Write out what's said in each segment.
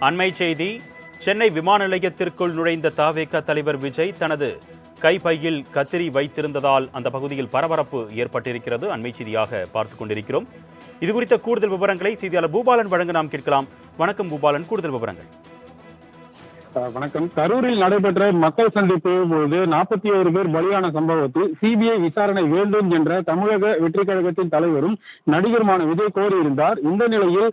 அண்மை செய்தி. சென்னை விமான நிலையத்திற்குள் நுழைந்த தவேக தலைவர் விஜய் தனது கைப்பையில் கத்திரி வைத்திருந்ததால் அந்த பகுதியில் பரபரப்பு ஏற்பட்டிருக்கிறது. அண்மை செய்தியாக பார்த்துக் கொண்டிருக்கிறோம். இதுகுறித்த கூடுதல் விவரங்களை செய்தியாளர் பூபாலன் வழங்க நாம் கேட்கலாம். வணக்கம் பூபாலன், கூடுதல் விவரங்கள். வணக்கம். கரூரில் நடைபெற்ற மக்கள் சந்திப்பு போது 41 பேர் பலியான சம்பவத்தில் சிபிஐ விசாரணை வேண்டும் என்ற தமிழக வெற்றி கழகத்தின் தலைவரும் நடிகருமான விஜய் கோரியிருந்தார். இந்த நிலையில்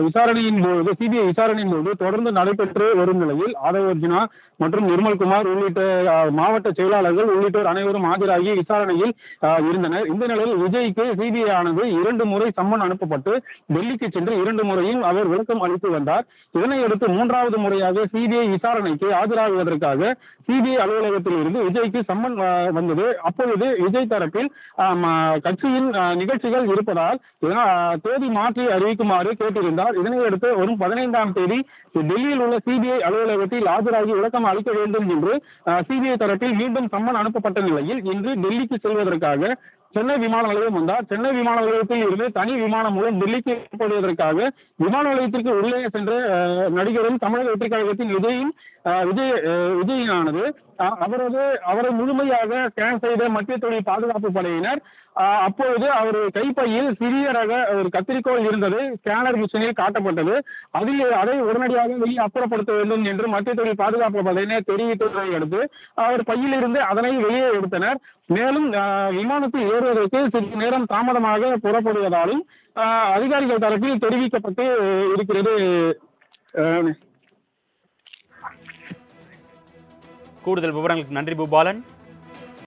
விசாரணையின் போது சிபிஐ விசாரணையின் போது தொடர்ந்து நடைபெற்று வரும் நிலையில் ஆதவர்ஜுனா மற்றும் நிர்மல்குமார் உள்ளிட்ட மாவட்ட செயலாளர்கள் உள்ளிட்டோர் அனைவரும் ஆஜராகி விசாரணையில் இருந்தனர். இந்த நிலையில் விஜய்க்கு சிபிஐ ஆனது 2 முறை சம்மன் அனுப்பப்பட்டு டெல்லிக்கு சென்று 2 முறையும் அவர் விளக்கம் அளித்து வந்தார். இதனையடுத்து 3வது முறையாக சிபிஐ விசாரணைக்கு ஆஜராகுவதற்காக சிபிஐ அலுவலகத்தில் இருந்து விஜய்க்கு சம்மன் வந்தது. அப்பொழுது விஜய் தரப்பில் கட்சியின் நிகழ்ச்சிகள் இருப்பதால் தேதி மாற்றி அறிவிக்குமாறு கேட்டிருந்தார். இதனையடுத்து வரும் 15ஆம் தேதி டெல்லியில் உள்ள சிபிஐ அலுவலகத்தில் ஆஜராகி விளக்கம் அளிக்க வேண்டும் என்று சிபிஐ தரப்பில் மீண்டும் சம்மன் அனுப்பப்பட்ட நிலையில் இன்று டெல்லிக்கு செல்வதற்காக சென்னை விமான நிலையம் வந்தார். சென்னை விமான நிலையத்தில் இருந்து தனி விமானம் மூலம் டெல்லிக்கு புறப்படுவதற்காக விமான நிலையத்திற்கு உள்ளே சென்ற நடிகரும் தமிழக வெற்றி கழகத்தின் விஜயினானது அவரை முழுமையாக ஸ்கேன் செய்த மத்திய தொழில் பாதுகாப்பு படையினர் அப்பொழுது அவர் கைப்பையில் சிறிய ரக ஒரு கத்திரிக்கோள் இருந்தது. ஸ்கேனர் மிஷினில் காட்டப்பட்டது. அதை உடனடியாக வெளியே அப்புறப்படுத்த வேண்டும் என்று மத்திய தொழில் பாதுகாப்பு படையினர் தெரிவித்ததை அடுத்து அவர் பையில் இருந்து அதனை வெளியே எடுத்தனர். மேலும் விமானத்தில் ஏறுவதற்கு சிறிது நேரம் தாமதமாக புறப்படுவதாலும் அதிகாரிகள் தரப்பில் தெரிவிக்கப்பட்டு இருக்கிறது. கூடுதல் விவரங்களுக்கு நன்றி பூபாலன்.